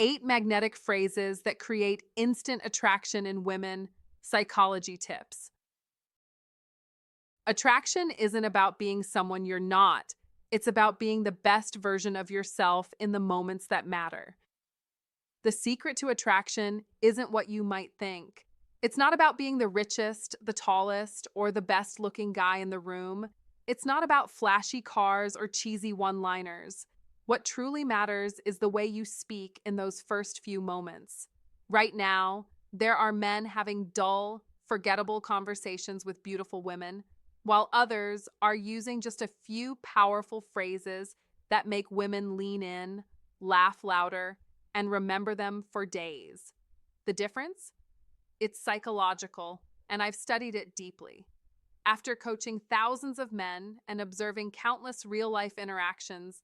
8 magnetic phrases that create instant attraction in women, psychology tips. Attraction isn't about being someone you're not. It's about being the best version of yourself in the moments that matter. The secret to attraction isn't what you might think. It's not about being the richest, the tallest, or the best looking guy in the room. It's not about flashy cars or cheesy one liners. What truly matters is the way you speak in those first few moments. Right now, there are men having dull, forgettable conversations with beautiful women, while others are using just a few powerful phrases that make women lean in, laugh louder, and remember them for days. The difference? It's psychological, and I've studied it deeply. After coaching thousands of men and observing countless real life interactions,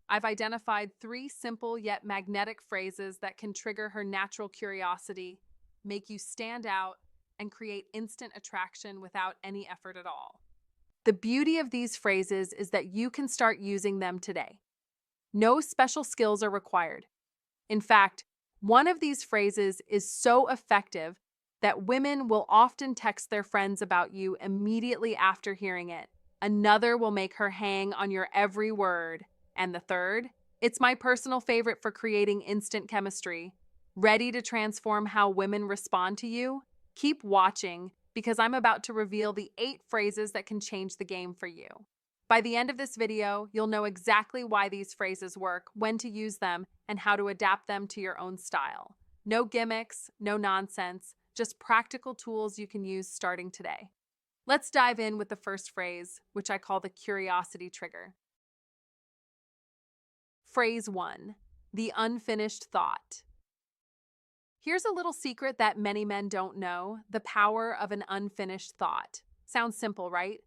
I've identified 3 simple yet magnetic phrases that can trigger her natural curiosity, make you stand out, and create instant attraction without any effort at all. The beauty of these phrases is that you can start using them today. No special skills are required. In fact, one of these phrases is so effective that women will often text their friends about you immediately after hearing it. Another will make her hang on your every word. And the third, it's my personal favorite for creating instant chemistry. Ready to transform how women respond to you? Keep watching because I'm about to reveal the 8 phrases that can change the game for you. By the end of this video, you'll know exactly why these phrases work, when to use them, and how to adapt them to your own style. No gimmicks, no nonsense, just practical tools you can use starting today. Let's dive in with the first phrase, which I call the curiosity trigger. Phrase 1, the unfinished thought. Here's a little secret that many men don't know: the power of an unfinished thought. Sounds simple, right?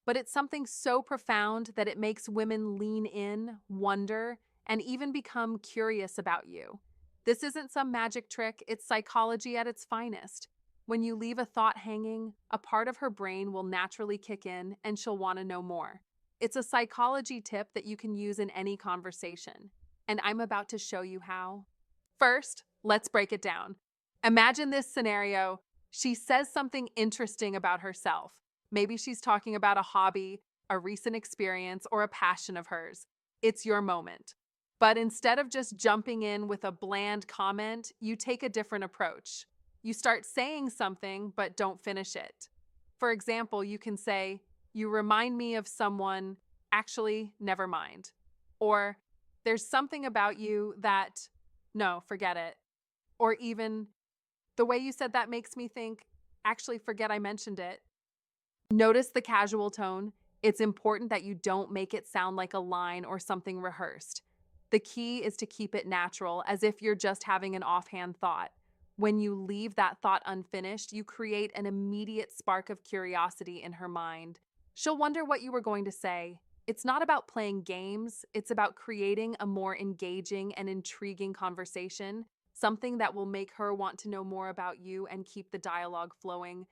But it's something so profound that it makes women lean in, wonder, and even become curious about you. This isn't some magic trick, it's psychology at its finest. When you leave a thought hanging, a part of her brain will naturally kick in and she'll want to know more. It's a psychology tip that you can use in any conversation, and I'm about to show you how. First, let's break it down. Imagine this scenario. She says something interesting about herself. Maybe she's talking about a hobby, a recent experience, or a passion of hers. It's your moment. But instead of just jumping in with a bland comment, you take a different approach. You start saying something, but don't finish it. For example, you can say, "You remind me of someone, actually, never mind." Or, "There's something about you that, no, forget it." Or even, "The way you said that makes me think, actually, forget I mentioned it." Notice the casual tone. It's important that you don't make it sound like a line or something rehearsed. The key is to keep it natural, as if you're just having an offhand thought. When you leave that thought unfinished, you create an immediate spark of curiosity in her mind. She'll wonder what you were going to say. It's not about playing games, it's about creating a more engaging and intriguing conversation, something that will make her want to know more about you and keep the dialogue flowing.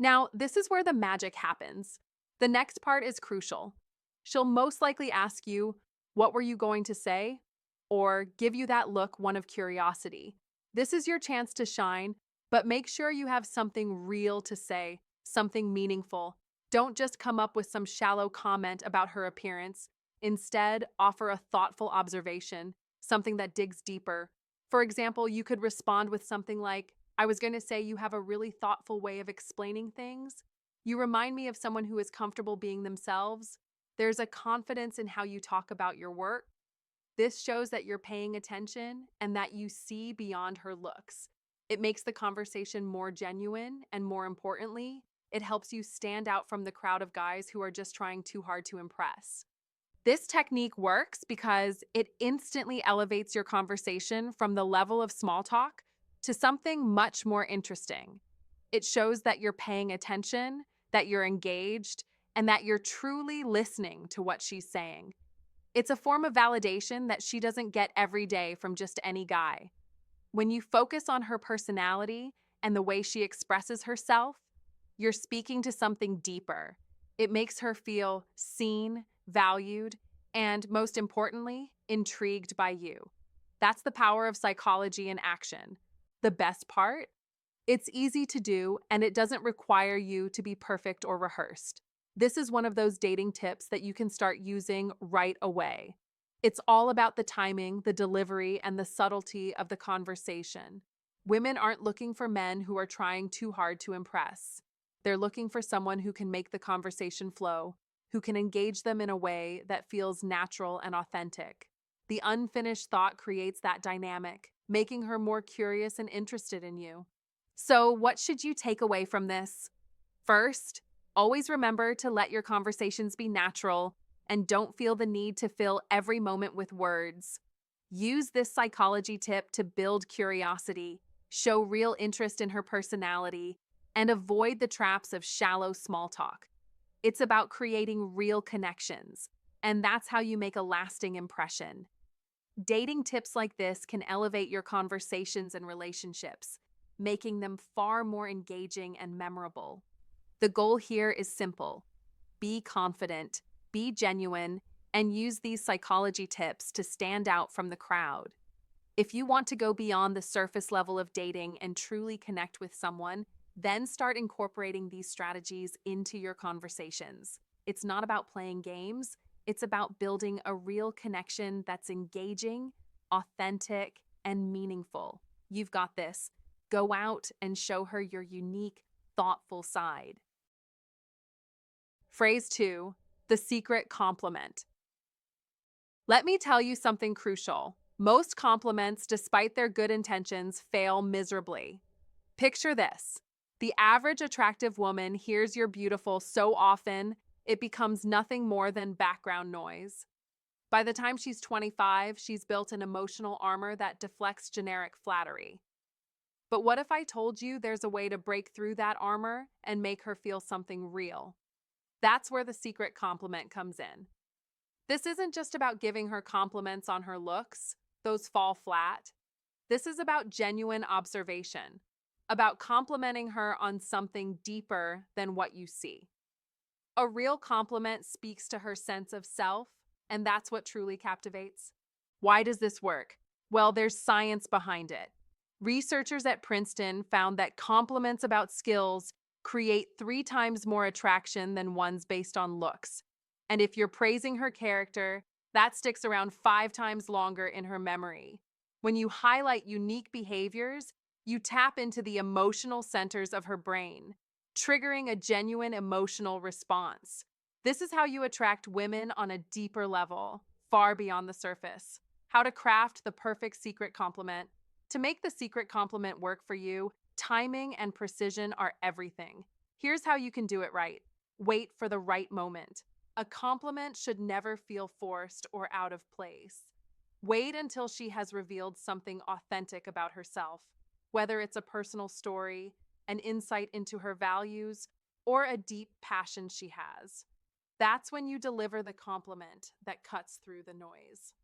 Now, this is where the magic happens. The next part is crucial. She'll most likely ask you, "What were you going to say?" Or give you that look, one of curiosity. This is your chance to shine, but make sure you have something real to say, something meaningful. Don't just come up with some shallow comment about her appearance. Instead, offer a thoughtful observation, something that digs deeper. For example, you could respond with something like, "I was going to say you have a really thoughtful way of explaining things. You remind me of someone who is comfortable being themselves. There's a confidence in how you talk about your work." This shows that you're paying attention and that you see beyond her looks. It makes the conversation more genuine, and more importantly, it helps you stand out from the crowd of guys who are just trying too hard to impress. This technique works because it instantly elevates your conversation from the level of small talk to something much more interesting. It shows that you're paying attention, that you're engaged, and that you're truly listening to what she's saying. It's a form of validation that she doesn't get every day from just any guy. When you focus on her personality and the way she expresses herself, you're speaking to something deeper. It makes her feel seen, valued, and most importantly, intrigued by you. That's the power of psychology in action. The best part? It's easy to do, and it doesn't require you to be perfect or rehearsed. This is one of those dating tips that you can start using right away. It's all about the timing, the delivery, and the subtlety of the conversation. Women aren't looking for men who are trying too hard to impress. They're looking for someone who can make the conversation flow, who can engage them in a way that feels natural and authentic. The unfinished thought creates that dynamic, making her more curious and interested in you. So, what should you take away from this? First, always remember to let your conversations be natural and don't feel the need to fill every moment with words. Use this psychology tip to build curiosity, show real interest in her personality, and avoid the traps of shallow small talk. It's about creating real connections, and that's how you make a lasting impression. Dating tips like this can elevate your conversations and relationships, making them far more engaging and memorable. The goal here is simple: be confident, be genuine, and use these psychology tips to stand out from the crowd. If you want to go beyond the surface level of dating and truly connect with someone, then start incorporating these strategies into your conversations. It's not about playing games, it's about building a real connection that's engaging, authentic, and meaningful. You've got this. Go out and show her your unique, thoughtful side. Phrase 2, the secret compliment. Let me tell you something crucial. Most compliments, despite their good intentions, fail miserably. Picture this. The average attractive woman hears you're beautiful so often, it becomes nothing more than background noise. By the time she's 25, she's built an emotional armor that deflects generic flattery. But what if I told you there's a way to break through that armor and make her feel something real? That's where the secret compliment comes in. This isn't just about giving her compliments on her looks, those fall flat. This is about genuine observation, about complimenting her on something deeper than what you see. A real compliment speaks to her sense of self, and that's what truly captivates. Why does this work? Well, there's science behind it. Researchers at Princeton found that compliments about skills create 3 times more attraction than ones based on looks. And if you're praising her character, that sticks around 5 times longer in her memory. When you highlight unique behaviors, you tap into the emotional centers of her brain, triggering a genuine emotional response. This is how you attract women on a deeper level, far beyond the surface. How to craft the perfect secret compliment. To make the secret compliment work for you, timing and precision are everything. Here's how you can do it right. Wait for the right moment. A compliment should never feel forced or out of place. Wait until she has revealed something authentic about herself, whether it's a personal story, an insight into her values, or a deep passion she has. That's when you deliver the compliment that cuts through the noise.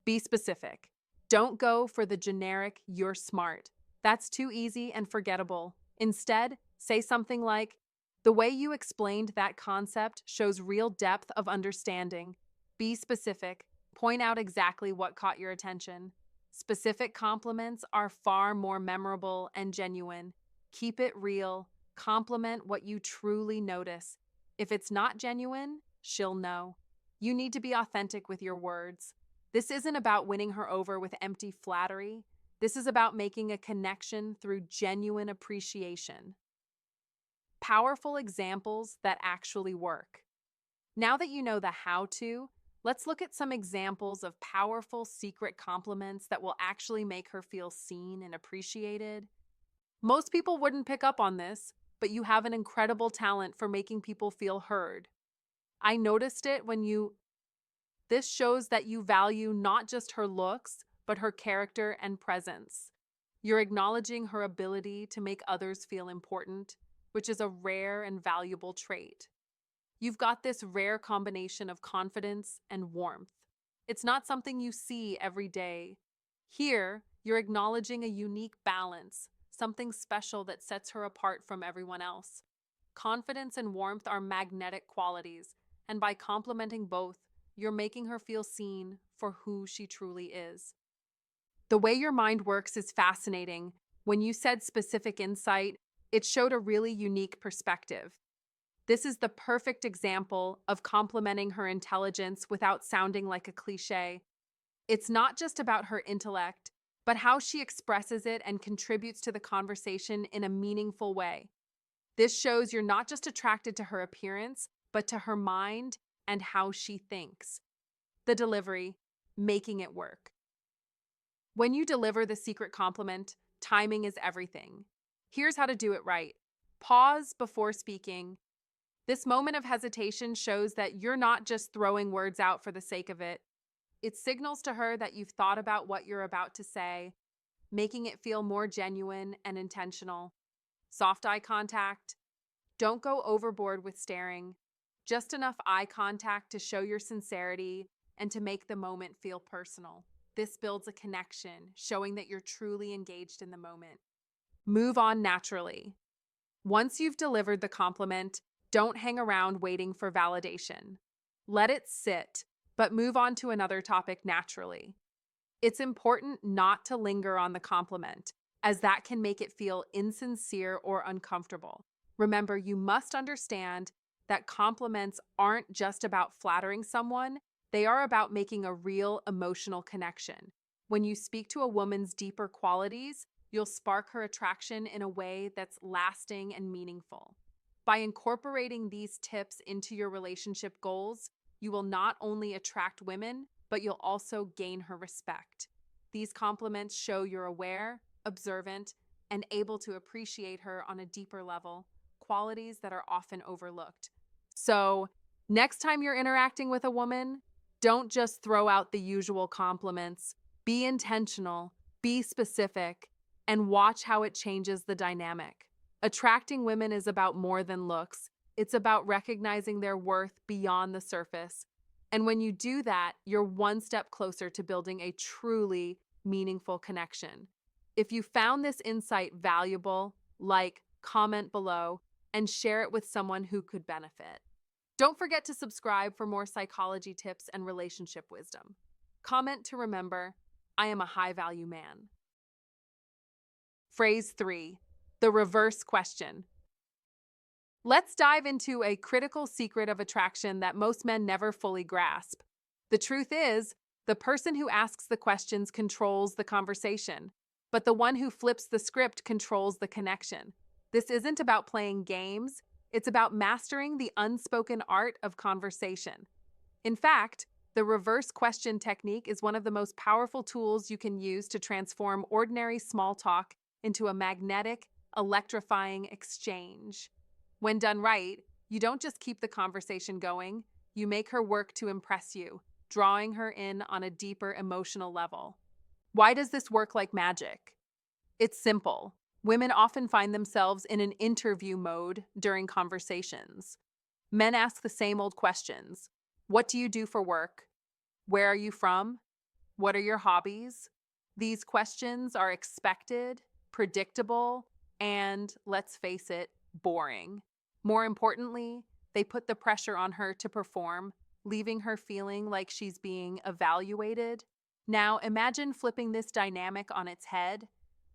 Be specific. Don't go for the generic "you're smart." That's too easy and forgettable. Instead, say something like, "The way you explained that concept shows real depth of understanding." Be specific. Point out exactly what caught your attention. Specific compliments are far more memorable and genuine. Keep it real. Compliment what you truly notice. If it's not genuine, she'll know. You need to be authentic with your words. This isn't about winning her over with empty flattery. This is about making a connection through genuine appreciation. Powerful examples that actually work. Now that you know the how-to, let's look at some examples of powerful secret compliments that will actually make her feel seen and appreciated. Most people wouldn't pick up on this, but you have an incredible talent for making people feel heard. I noticed it when you... This shows that you value not just her looks, but her character and presence. You're acknowledging her ability to make others feel important, which is a rare and valuable trait. You've got this rare combination of confidence and warmth. It's not something you see every day. Here, you're acknowledging a unique balance, something special that sets her apart from everyone else. Confidence and warmth are magnetic qualities, and by complementing both, you're making her feel seen for who she truly is. The way your mind works is fascinating. When you said specific insight, it showed a really unique perspective. This is the perfect example of complementing her intelligence without sounding like a cliche. It's not just about her intellect, but how she expresses it and contributes to the conversation in a meaningful way. This shows you're not just attracted to her appearance, but to her mind and how she thinks. The delivery, making it work. When you deliver the secret compliment, timing is everything. Here's how to do it right. Pause before speaking. This moment of hesitation shows that you're not just throwing words out for the sake of it. It signals to her that you've thought about what you're about to say, making it feel more genuine and intentional. Soft eye contact. Don't go overboard with staring. Just enough eye contact to show your sincerity and to make the moment feel personal. This builds a connection, showing that you're truly engaged in the moment. Move on naturally. Once you've delivered the compliment, don't hang around waiting for validation. Let it sit, but move on to another topic naturally. It's important not to linger on the compliment, as that can make it feel insincere or uncomfortable. Remember, you must understand that compliments aren't just about flattering someone, they are about making a real emotional connection. When you speak to a woman's deeper qualities, you'll spark her attraction in a way that's lasting and meaningful. By incorporating these tips into your relationship goals, you will not only attract women, but you'll also gain her respect. These compliments show you're aware, observant, and able to appreciate her on a deeper level, qualities that are often overlooked. So, next time you're interacting with a woman, don't just throw out the usual compliments. Be intentional, be specific, and watch how it changes the dynamic. Attracting women is about more than looks. It's about recognizing their worth beyond the surface. And when you do that, you're one step closer to building a truly meaningful connection. If you found this insight valuable, like, comment below, and share it with someone who could benefit. Don't forget to subscribe for more psychology tips and relationship wisdom. Comment to remember, I am a high-value man. Phrase 3, the reverse question. Let's dive into a critical secret of attraction that most men never fully grasp. The truth is, the person who asks the questions controls the conversation, but the one who flips the script controls the connection. This isn't about playing games, it's about mastering the unspoken art of conversation. In fact, the reverse question technique is one of the most powerful tools you can use to transform ordinary small talk into a magnetic, electrifying exchange. When done right, you don't just keep the conversation going, you make her work to impress you, drawing her in on a deeper emotional level. Why does this work like magic? It's simple. Women often find themselves in an interview mode during conversations. Men ask the same old questions. What do you do for work? Where are you from? What are your hobbies? These questions are expected, predictable, and, let's face it, boring. More importantly, they put the pressure on her to perform, leaving her feeling like she's being evaluated. Now, imagine flipping this dynamic on its head.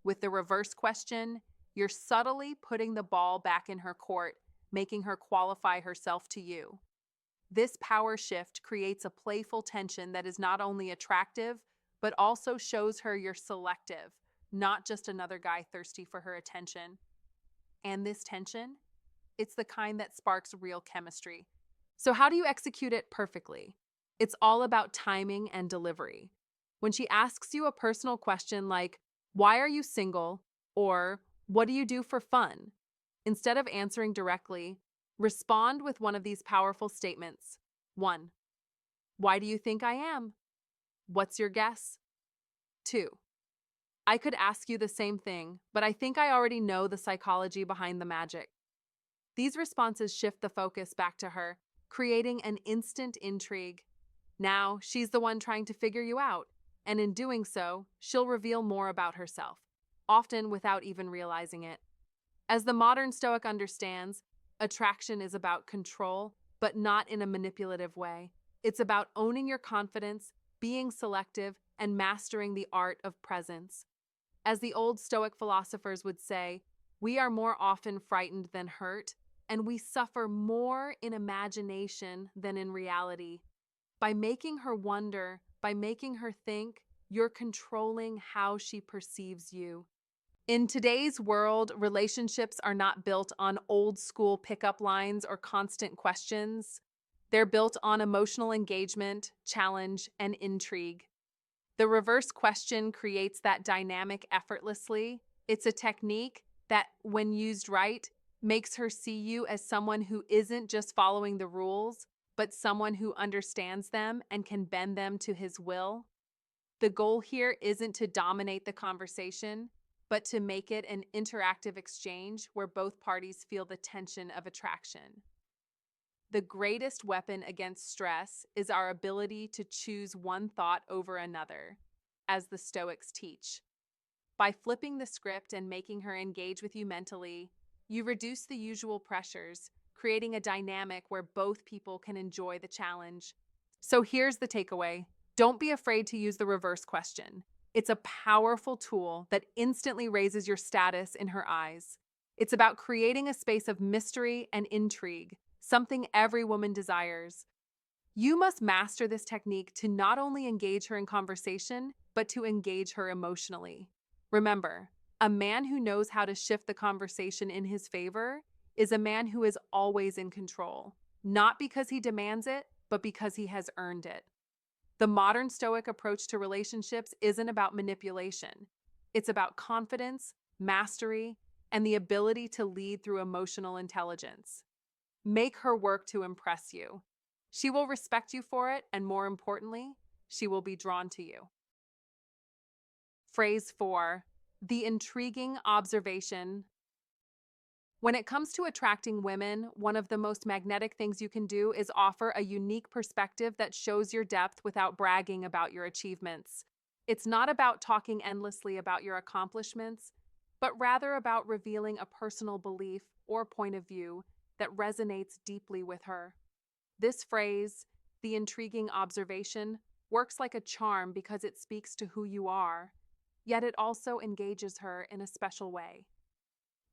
With the reverse question, you're subtly putting the ball back in her court, making her qualify herself to you. This power shift creates a playful tension that is not only attractive, but also shows her you're selective, not just another guy thirsty for her attention. And this tension, it's the kind that sparks real chemistry. So how do you execute it perfectly? It's all about timing and delivery. When she asks you a personal question like, "Why are you single?" or "What do you do for fun?" instead of answering directly, respond with one of these powerful statements. 1. Why do you think I am? What's your guess? 2. I could ask you the same thing, but I think I already know the psychology behind the magic. These responses shift the focus back to her, creating an instant intrigue. Now, she's the one trying to figure you out, and in doing so, she'll reveal more about herself, often without even realizing it. As the modern Stoic understands, attraction is about control, but not in a manipulative way. It's about owning your confidence, being selective, and mastering the art of presence. As the old Stoic philosophers would say, we are more often frightened than hurt, and we suffer more in imagination than in reality. By making her wonder, by making her think, you're controlling how she perceives you. In today's world, relationships are not built on old school pickup lines or constant questions. They're built on emotional engagement, challenge, and intrigue. The reverse question creates that dynamic effortlessly. It's a technique that, when used right, makes her see you as someone who isn't just following the rules, but someone who understands them and can bend them to his will. The goal here isn't to dominate the conversation, but to make it an interactive exchange where both parties feel the tension of attraction. The greatest weapon against stress is our ability to choose one thought over another, as the Stoics teach. By flipping the script and making her engage with you mentally, you reduce the usual pressures, creating a dynamic where both people can enjoy the challenge. So here's the takeaway. Don't be afraid to use the reverse question. It's a powerful tool that instantly raises your status in her eyes. It's about creating a space of mystery and intrigue, something every woman desires. You must master this technique to not only engage her in conversation, but to engage her emotionally. Remember, a man who knows how to shift the conversation in his favor is a man who is always in control, not because he demands it, but because he has earned it. The modern Stoic approach to relationships isn't about manipulation. It's about confidence, mastery, and the ability to lead through emotional intelligence. Make her work to impress you. She will respect you for it, and more importantly, she will be drawn to you. Phrase 4, the intriguing observation. When it comes to attracting women, one of the most magnetic things you can do is offer a unique perspective that shows your depth without bragging about your achievements. It's not about talking endlessly about your accomplishments, but rather about revealing a personal belief or point of view that resonates deeply with her. This phrase, the intriguing observation, works like a charm because it speaks to who you are, yet it also engages her in a special way.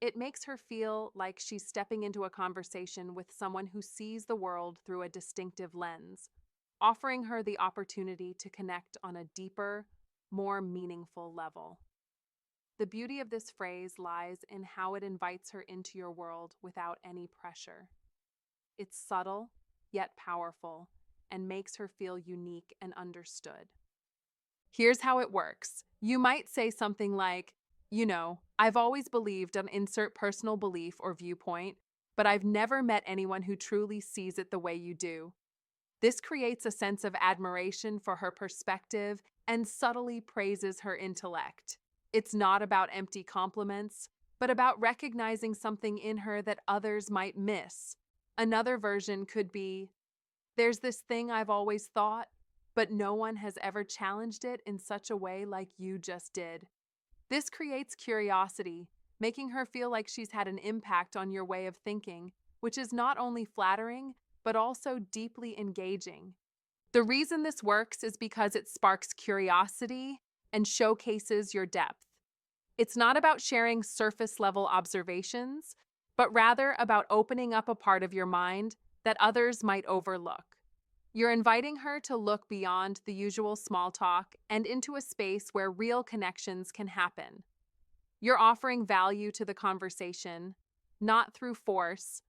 It makes her feel like she's stepping into a conversation with someone who sees the world through a distinctive lens, offering her the opportunity to connect on a deeper, more meaningful level. The beauty of this phrase lies in how it invites her into your world without any pressure. It's subtle, yet powerful, and makes her feel unique and understood. Here's how it works. You might say something like, I've always believed on insert personal belief or viewpoint, but I've never met anyone who truly sees it the way you do. This creates a sense of admiration for her perspective and subtly praises her intellect. It's not about empty compliments, but about recognizing something in her that others might miss. Another version could be, there's this thing I've always thought, but no one has ever challenged it in such a way like you just did. This creates curiosity, making her feel like she's had an impact on your way of thinking, which is not only flattering, but also deeply engaging. The reason this works is because it sparks curiosity and showcases your depth. It's not about sharing surface-level observations, but rather about opening up a part of your mind that others might overlook. You're inviting her to look beyond the usual small talk and into a space where real connections can happen. You're offering value to the conversation, not through force,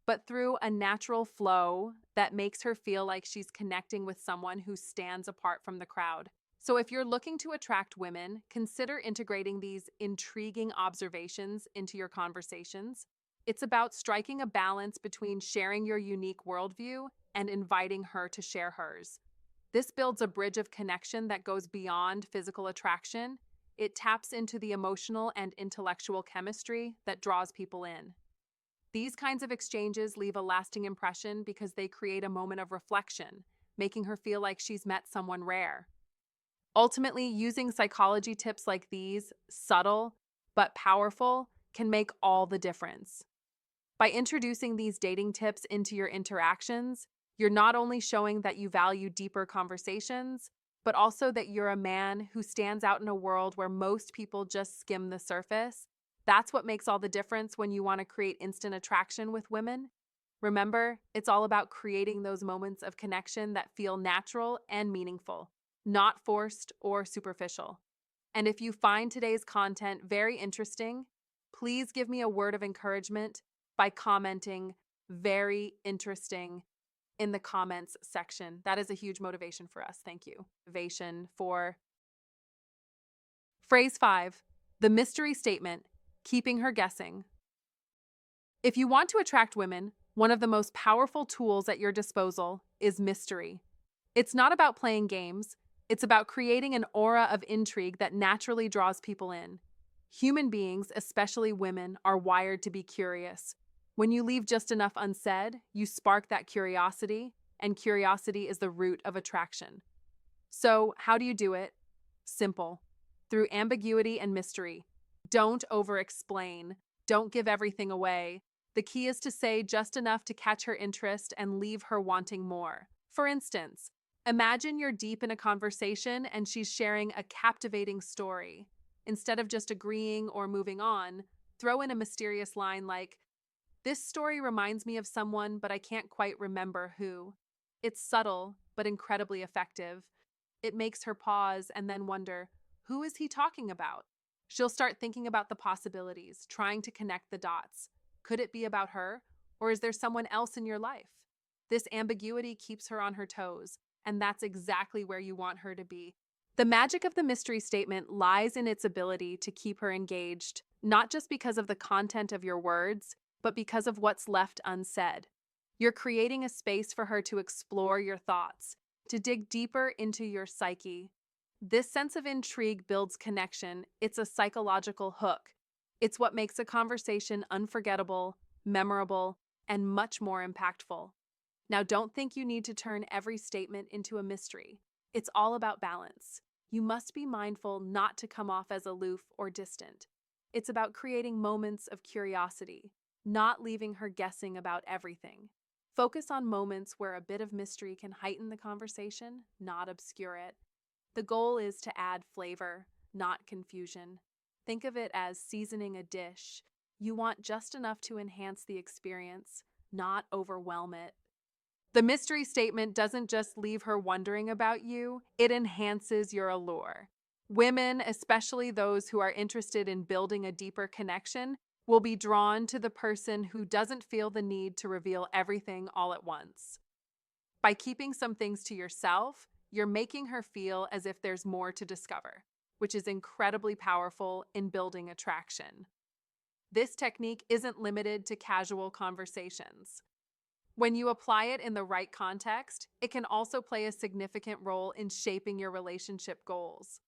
but through a natural flow that makes her feel like she's connecting with someone who stands apart from the crowd. So if you're looking to attract women, consider integrating these intriguing observations into your conversations. It's about striking a balance between sharing your unique worldview and inviting her to share hers. This builds a bridge of connection that goes beyond physical attraction. It taps into the emotional and intellectual chemistry that draws people in. These kinds of exchanges leave a lasting impression because they create a moment of reflection, making her feel like she's met someone rare. Ultimately, using psychology tips like these, subtle but powerful, can make all the difference. By introducing these dating tips into your interactions, you're not only showing that you value deeper conversations, but also that you're a man who stands out in a world where most people just skim the surface. That's what makes all the difference when you want to create instant attraction with women. Remember, it's all about creating those moments of connection that feel natural and meaningful, not forced or superficial. And if you find today's content very interesting, please give me a word of encouragement by commenting "very interesting" in the comments section. That is a huge motivation for us. Thank you. Motivation for phrase 5, the mystery statement, keeping her guessing. If you want to attract women, one of the most powerful tools at your disposal is mystery. It's not about playing games, it's about creating an aura of intrigue that naturally draws people in. Human beings, especially women, are wired to be curious. When you leave just enough unsaid, you spark that curiosity, and curiosity is the root of attraction. So, how do you do it? Simple. Through ambiguity and mystery. Don't over-explain. Don't give everything away. The key is to say just enough to catch her interest and leave her wanting more. For instance, imagine you're deep in a conversation and she's sharing a captivating story. Instead of just agreeing or moving on, throw in a mysterious line like, "This story reminds me of someone, but I can't quite remember who." It's subtle, but incredibly effective. It makes her pause and then wonder, who is he talking about? She'll start thinking about the possibilities, trying to connect the dots. Could it be about her, or is there someone else in your life? This ambiguity keeps her on her toes, and that's exactly where you want her to be. The magic of the mystery statement lies in its ability to keep her engaged, not just because of the content of your words, but because of what's left unsaid. You're creating a space for her to explore your thoughts, to dig deeper into your psyche. This sense of intrigue builds connection. It's a psychological hook. It's what makes a conversation unforgettable, memorable, and much more impactful. Now, don't think you need to turn every statement into a mystery. It's all about balance. You must be mindful not to come off as aloof or distant. It's about creating moments of curiosity, not leaving her guessing about everything. Focus on moments where a bit of mystery can heighten the conversation, not obscure it. The goal is to add flavor, not confusion. Think of it as seasoning a dish. You want just enough to enhance the experience, not overwhelm it. The mystery statement doesn't just leave her wondering about you, it enhances your allure. Women, especially those who are interested in building a deeper connection, will be drawn to the person who doesn't feel the need to reveal everything all at once. By keeping some things to yourself, you're making her feel as if there's more to discover, which is incredibly powerful in building attraction. This technique isn't limited to casual conversations. When you apply it in the right context, it can also play a significant role in shaping your relationship goals.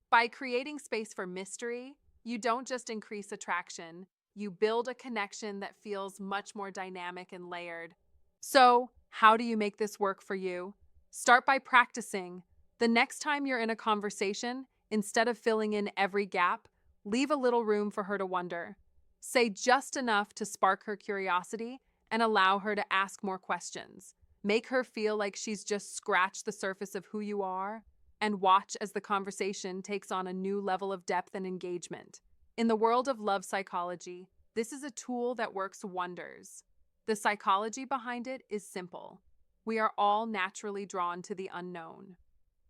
By creating space for mystery, you don't just increase attraction, you build a connection that feels much more dynamic and layered. So, how do you make this work for you? Start by practicing. The next time you're in a conversation, instead of filling in every gap, leave a little room for her to wonder. Say just enough to spark her curiosity and allow her to ask more questions. Make her feel like she's just scratched the surface of who you are, and watch as the conversation takes on a new level of depth and engagement. In the world of love psychology, this is a tool that works wonders. The psychology behind it is simple. We are all naturally drawn to the unknown.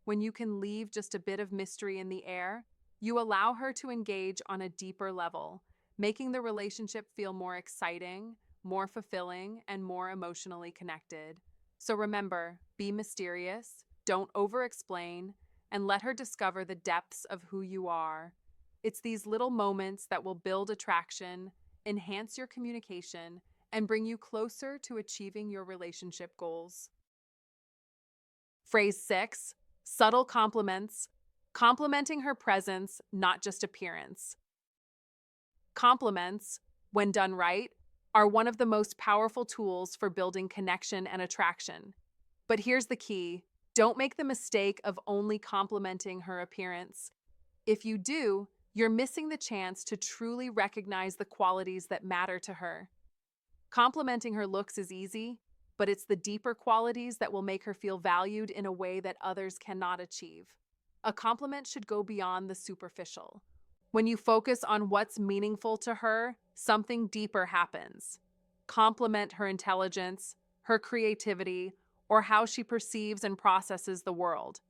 When you can leave just a bit of mystery in the air, you allow her to engage on a deeper level, making the relationship feel more exciting, more fulfilling, and more emotionally connected. So remember, be mysterious, don't over-explain, and let her discover the depths of who you are. It's these little moments that will build attraction, enhance your communication, and bring you closer to achieving your relationship goals. Phrase 6, subtle compliments, complimenting her presence, not just appearance. Compliments, when done right, are one of the most powerful tools for building connection and attraction. But here's the key. Don't make the mistake of only complimenting her appearance. If you do, you're missing the chance to truly recognize the qualities that matter to her. Complimenting her looks is easy, but it's the deeper qualities that will make her feel valued in a way that others cannot achieve. A compliment should go beyond the superficial. When you focus on what's meaningful to her, something deeper happens. Compliment her intelligence, her creativity, or how she perceives and processes the world.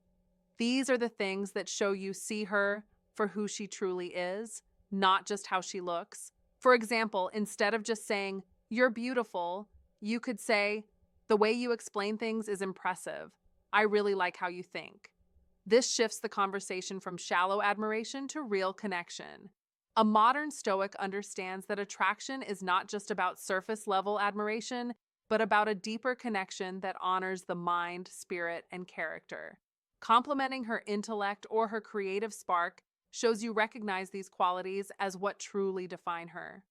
These are the things that show you see her for who she truly is, not just how she looks. For example, instead of just saying, "You're beautiful," you could say, "The way you explain things is impressive. I really like how you think." This shifts the conversation from shallow admiration to real connection. A modern Stoic understands that attraction is not just about surface level admiration, but about a deeper connection that honors the mind, spirit, and character. Complimenting her intellect or her creative spark shows you recognize these qualities as what truly define her.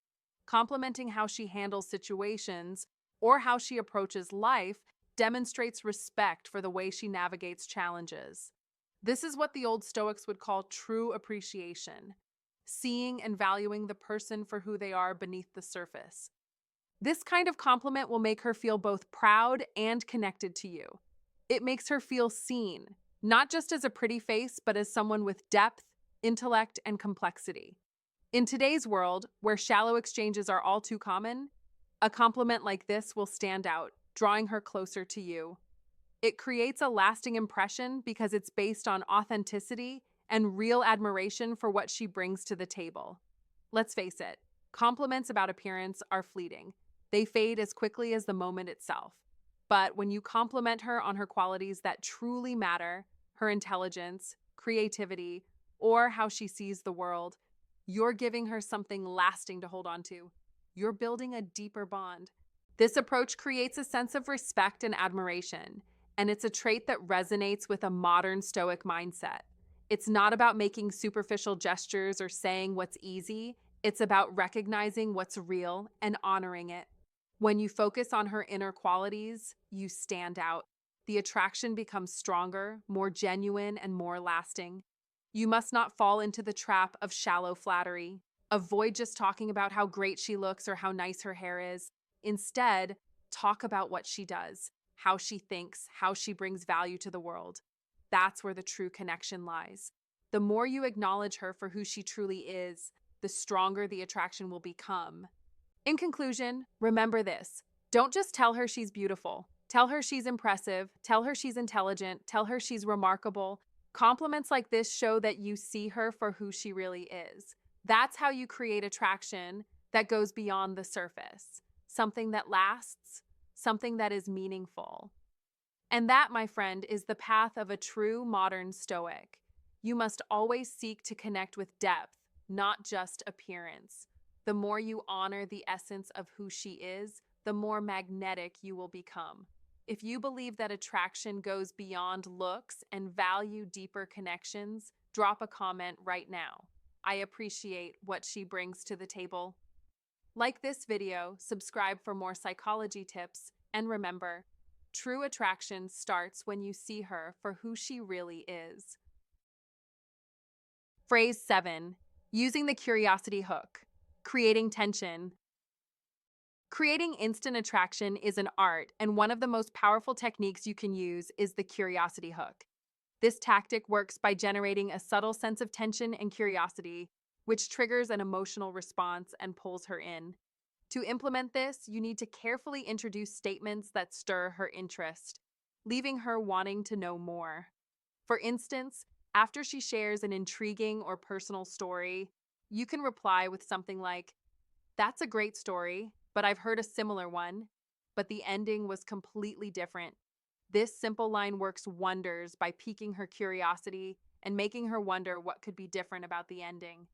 Complimenting how she handles situations or how she approaches life demonstrates respect for the way she navigates challenges. This is what the old Stoics would call true appreciation, seeing and valuing the person for who they are beneath the surface. This kind of compliment will make her feel both proud and connected to you. It makes her feel seen, not just as a pretty face, but as someone with depth, intellect, and complexity. In today's world, where shallow exchanges are all too common, a compliment like this will stand out, drawing her closer to you. It creates a lasting impression because it's based on authenticity and real admiration for what she brings to the table. Let's face it, compliments about appearance are fleeting. They fade as quickly as the moment itself. But when you compliment her on her qualities that truly matter, her intelligence, creativity, or how she sees the world, you're giving her something lasting to hold on to. You're building a deeper bond. This approach creates a sense of respect and admiration, and it's a trait that resonates with a modern Stoic mindset. It's not about making superficial gestures or saying what's easy. It's about recognizing what's real and honoring it. When you focus on her inner qualities, you stand out. The attraction becomes stronger, more genuine, and more lasting. You must not fall into the trap of shallow flattery. Avoid just talking about how great she looks or how nice her hair is. Instead, talk about what she does, how she thinks, how she brings value to the world. That's where the true connection lies. The more you acknowledge her for who she truly is, the stronger the attraction will become. In conclusion, remember this. Don't just tell her she's beautiful. Tell her she's impressive. Tell her she's intelligent. Tell her she's remarkable. Compliments like this show that you see her for who she really is. That's how you create attraction that goes beyond the surface. Something that lasts, something that is meaningful. And that, my friend, is the path of a true modern Stoic. You must always seek to connect with depth, not just appearance. The more you honor the essence of who she is, the more magnetic you will become. If you believe that attraction goes beyond looks and value deeper connections, drop a comment right now. I appreciate what she brings to the table. Like this video, subscribe for more psychology tips, and remember, true attraction starts when you see her for who she really is. Phrase 7. Using the curiosity hook. Creating tension. Creating instant attraction is an art, and one of the most powerful techniques you can use is the curiosity hook. This tactic works by generating a subtle sense of tension and curiosity, which triggers an emotional response and pulls her in. To implement this, you need to carefully introduce statements that stir her interest, leaving her wanting to know more. For instance, after she shares an intriguing or personal story, you can reply with something like, "That's a great story, but I've heard a similar one, but the ending was completely different." This simple line works wonders by piquing her curiosity and making her wonder what could be different about the ending.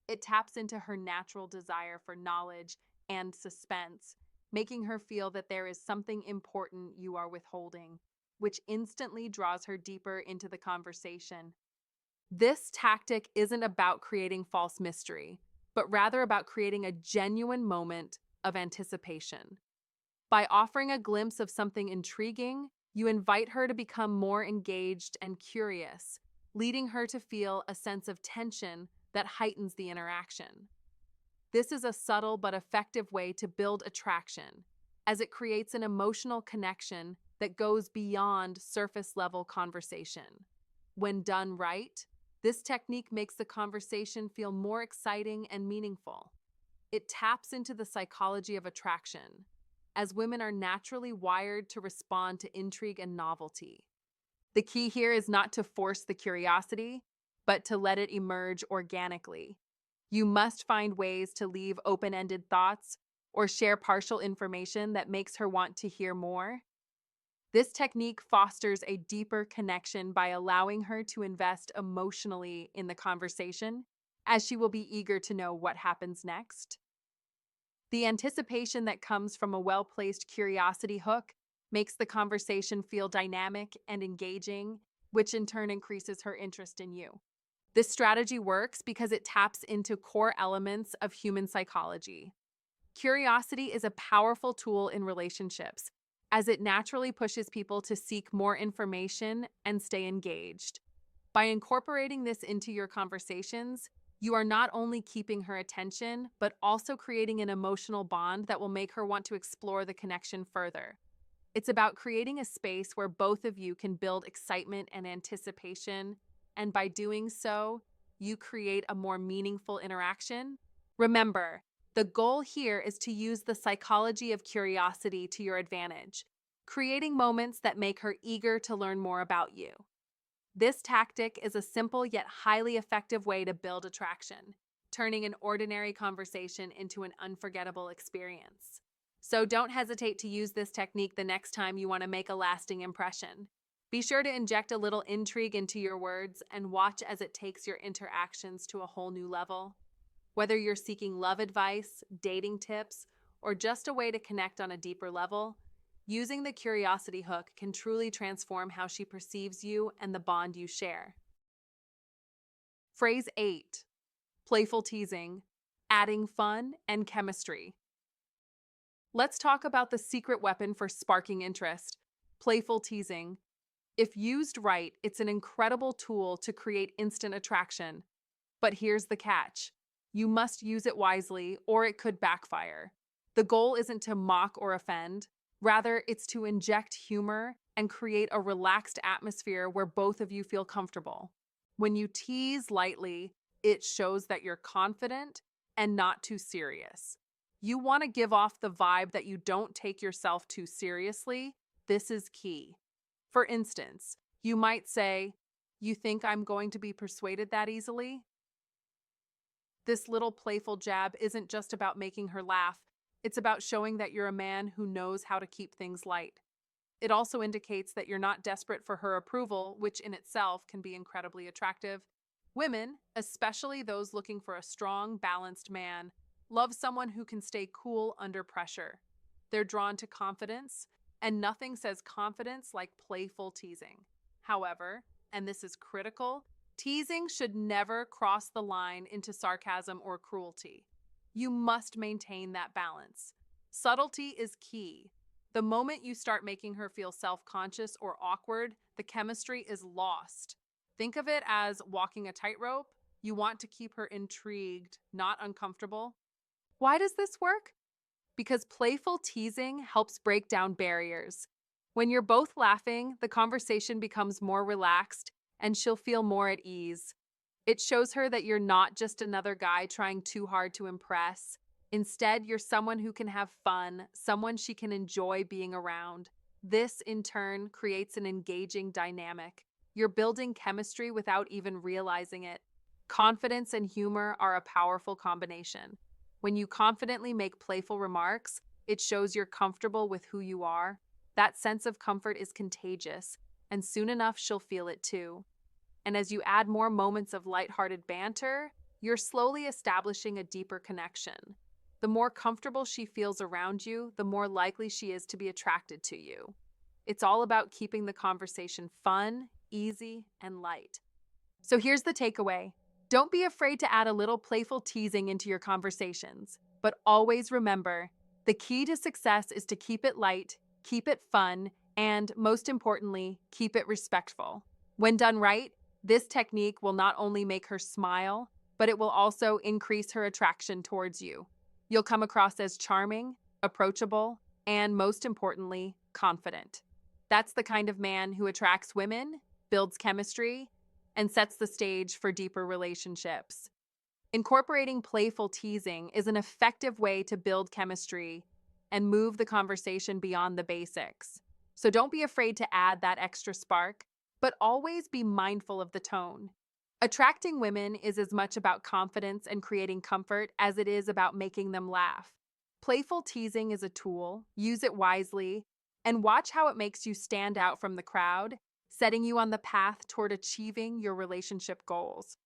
It taps into her natural desire for knowledge and suspense, making her feel that there is something important you are withholding, which instantly draws her deeper into the conversation. This tactic isn't about creating false mystery, but rather about creating a genuine moment of anticipation. By offering a glimpse of something intriguing, you invite her to become more engaged and curious, leading her to feel a sense of tension that heightens the interaction. This is a subtle but effective way to build attraction, as it creates an emotional connection that goes beyond surface-level conversation. When done right, this technique makes the conversation feel more exciting and meaningful. It taps into the psychology of attraction, as women are naturally wired to respond to intrigue and novelty. The key here is not to force the curiosity, but to let it emerge organically. You must find ways to leave open-ended thoughts or share partial information that makes her want to hear more. This technique fosters a deeper connection by allowing her to invest emotionally in the conversation, as she will be eager to know what happens next. The anticipation that comes from a well-placed curiosity hook makes the conversation feel dynamic and engaging, which in turn increases her interest in you. This strategy works because it taps into core elements of human psychology. Curiosity is a powerful tool in relationships, as it naturally pushes people to seek more information and stay engaged. By incorporating this into your conversations, you are not only keeping her attention, but also creating an emotional bond that will make her want to explore the connection further. It's about creating a space where both of you can build excitement and anticipation, and by doing so, you create a more meaningful interaction. Remember, the goal here is to use the psychology of curiosity to your advantage, creating moments that make her eager to learn more about you. This tactic is a simple yet highly effective way to build attraction, turning an ordinary conversation into an unforgettable experience. So don't hesitate to use this technique the next time you want to make a lasting impression. Be sure to inject a little intrigue into your words and watch as it takes your interactions to a whole new level. Whether you're seeking love advice, dating tips, or just a way to connect on a deeper level, using the curiosity hook can truly transform how she perceives you and the bond you share. Phrase 8. Playful teasing, adding fun and chemistry. Let's talk about the secret weapon for sparking interest, playful teasing. If used right, it's an incredible tool to create instant attraction. But here's the catch. You must use it wisely, or it could backfire. The goal isn't to mock or offend. Rather, it's to inject humor and create a relaxed atmosphere where both of you feel comfortable. When you tease lightly, it shows that you're confident and not too serious. You want to give off the vibe that you don't take yourself too seriously. This is key. For instance, you might say, "You think I'm going to be persuaded that easily?" This little playful jab isn't just about making her laugh, it's about showing that you're a man who knows how to keep things light. It also indicates that you're not desperate for her approval, which in itself can be incredibly attractive. Women, especially those looking for a strong, balanced man, love someone who can stay cool under pressure. They're drawn to confidence, and nothing says confidence like playful teasing. However, and this is critical, teasing should never cross the line into sarcasm or cruelty. You must maintain that balance. Subtlety is key. The moment you start making her feel self-conscious or awkward, the chemistry is lost. Think of it as walking a tightrope. You want to keep her intrigued, not uncomfortable. Why does this work? Because playful teasing helps break down barriers. When you're both laughing, the conversation becomes more relaxed and she'll feel more at ease. It shows her that you're not just another guy trying too hard to impress. Instead, you're someone who can have fun, someone she can enjoy being around. This, in turn, creates an engaging dynamic. You're building chemistry without even realizing it. Confidence and humor are a powerful combination. When you confidently make playful remarks, it shows you're comfortable with who you are. That sense of comfort is contagious, and soon enough she'll feel it too. And as you add more moments of lighthearted banter, you're slowly establishing a deeper connection. The more comfortable she feels around you, the more likely she is to be attracted to you. It's all about keeping the conversation fun, easy, and light. So here's the takeaway. Don't be afraid to add a little playful teasing into your conversations, but always remember, the key to success is to keep it light, keep it fun, and most importantly, keep it respectful. When done right, this technique will not only make her smile, but it will also increase her attraction towards you. You'll come across as charming, approachable, and most importantly, confident. That's the kind of man who attracts women, builds chemistry, and sets the stage for deeper relationships. Incorporating playful teasing is an effective way to build chemistry and move the conversation beyond the basics. So don't be afraid to add that extra spark, but always be mindful of the tone. Attracting women is as much about confidence and creating comfort as it is about making them laugh. Playful teasing is a tool, use it wisely, and watch how it makes you stand out from the crowd, setting you on the path toward achieving your relationship goals.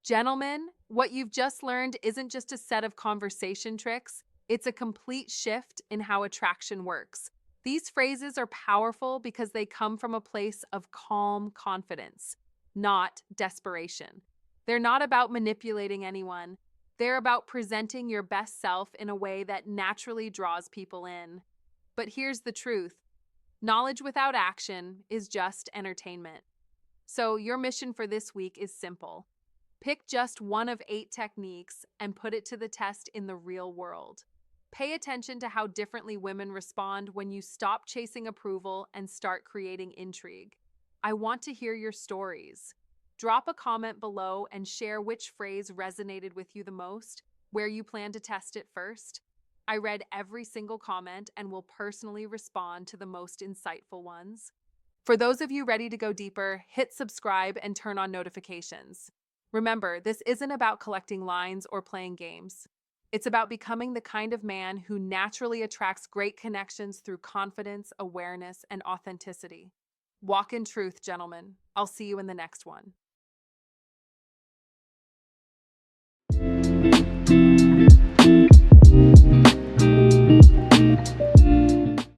Gentlemen, what you've just learned isn't just a set of conversation tricks, it's a complete shift in how attraction works. These phrases are powerful because they come from a place of calm confidence, not desperation. They're not about manipulating anyone. They're about presenting your best self in a way that naturally draws people in. But here's the truth: knowledge without action is just entertainment. So, your mission for this week is simple. Pick just one of 8 techniques and put it to the test in the real world. Pay attention to how differently women respond when you stop chasing approval and start creating intrigue. I want to hear your stories. Drop a comment below and share which phrase resonated with you the most, where you plan to test it first. I read every single comment and will personally respond to the most insightful ones. For those of you ready to go deeper, hit subscribe and turn on notifications. Remember, this isn't about collecting lines or playing games. It's about becoming the kind of man who naturally attracts great connections through confidence, awareness, and authenticity. Walk in truth, gentlemen. I'll see you in the next one.